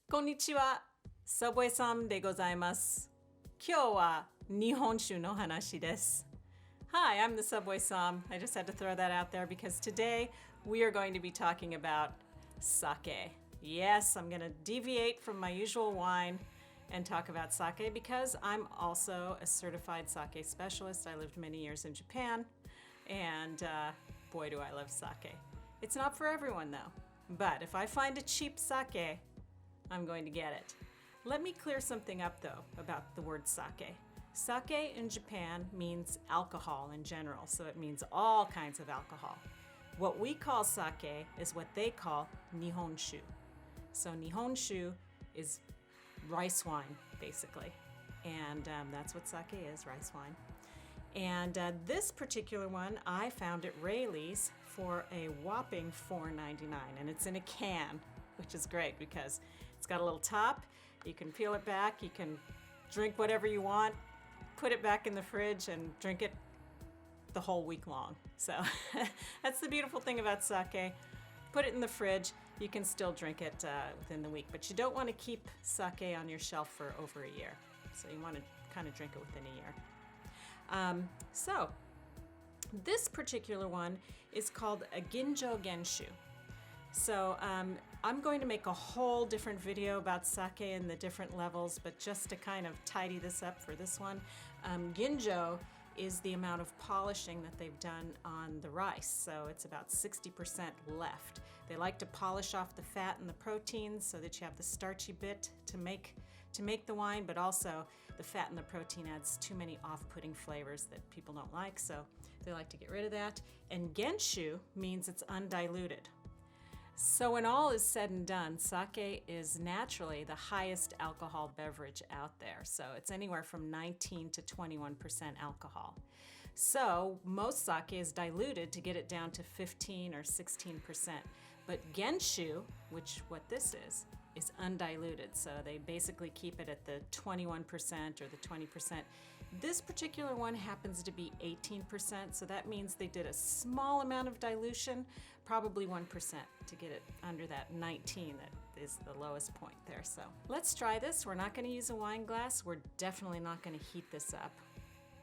こんにちは、Subway-san でございます。今日は日本酒の話です。Hi, I'm the Subway-san. I just had to throw that out there because today we are going to be talking about sake. Yes, I'm going to deviate from my usual wine and talk about sake because I'm also a certified sake specialist. I lived many years in Japan, and boy, do I love sake. It's not for everyone though, but if I find a cheap sake, I'm going to get it. Let me clear something up though about the word sake. Sake in Japan means alcohol in general, so it means all kinds of alcohol. What we call sake is what they call nihonshu. So nihonshu is rice wine, basically. And that's what sake is, rice wine. And this particular one I found at Rayleigh's for a whopping $4.99. And it's in a can, which is great because it's got a little top. You can peel it back. You can drink whatever you want, put it back in the fridge, and drink it the whole week long. So that's the beautiful thing about sake. Put it in the fridge. You can still drink it within the week, but you don't want to keep sake on your shelf for over a year. So you want to kind of drink it within a year. So this particular one is called a Ginjo Genshu. So I'm going to make a whole different video about sake and the different levels, but just to kind of tidy this up for this one, Ginjo is the amount of polishing that they've done on the rice. So it's about 60% left. They like to polish off the fat and the proteins so that you have the starchy bit to make the wine, but also the fat and the protein adds too many off-putting flavors that people don't like, so they like to get rid of that. And Genshu means it's undiluted. So when all is said and done, sake is naturally the highest alcohol beverage out there. So it's anywhere from 19 to 21% alcohol. So most sake is diluted to get it down to 15 or 16%. But Genshu, which what this is undiluted. So they basically keep it at the 21% or the 20%. This particular one happens to be 18%, so that means they did a small amount of dilution, probably 1%, to get it under that 19 that is the lowest point there. So let's try this. We're not going to use a wine glass. We're definitely not going to heat this up.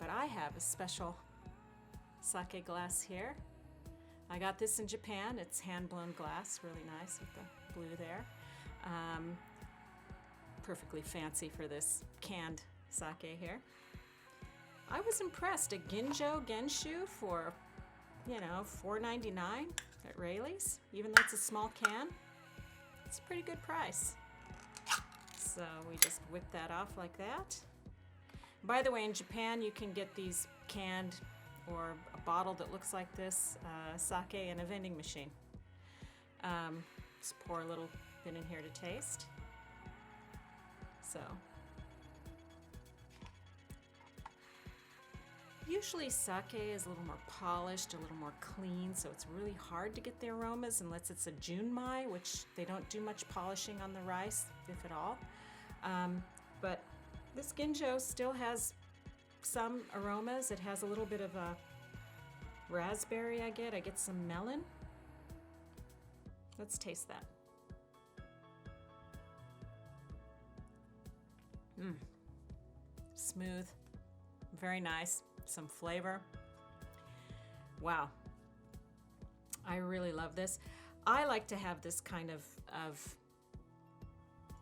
But I have a special sake glass here. I got this in Japan. It's hand-blown glass, really nice with the blue there. Perfectly fancy for this canned sake here. I was impressed. A Ginjo Genshu for, $4.99 at Rayleigh's, even though it's a small can. It's a pretty good price. So we just whip that off like that. By the way, in Japan, you can get these canned or a bottle that looks like this sake in a vending machine. Just pour a little bit in here to taste. So usually sake is a little more polished, a little more clean, so it's really hard to get the aromas unless it's a junmai, which they don't do much polishing on the rice, if at all. But this Ginjo still has some aromas. It has a little bit of a raspberry I get some melon. Let's taste that. Smooth, very nice, some flavor. Wow, I really love this. I like to have this kind of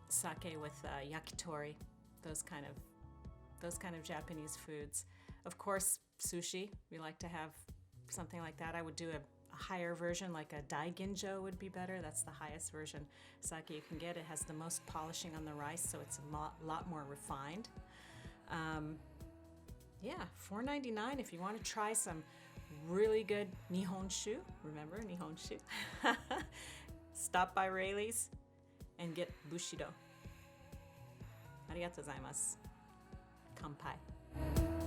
sake with yakitori, those kind of Japanese foods. Of course, sushi, we like to have something like that. I would do a higher version, like a dai ginjo would be better. That's the highest version sake you can get. It has the most polishing on the rice, so it's a lot more refined. Yeah, $4.99 if you want to try some really good nihonshu. Remember, nihonshu? Stop by Rayleigh's and get Bushido. Arigatou gozaimasu. Kampai.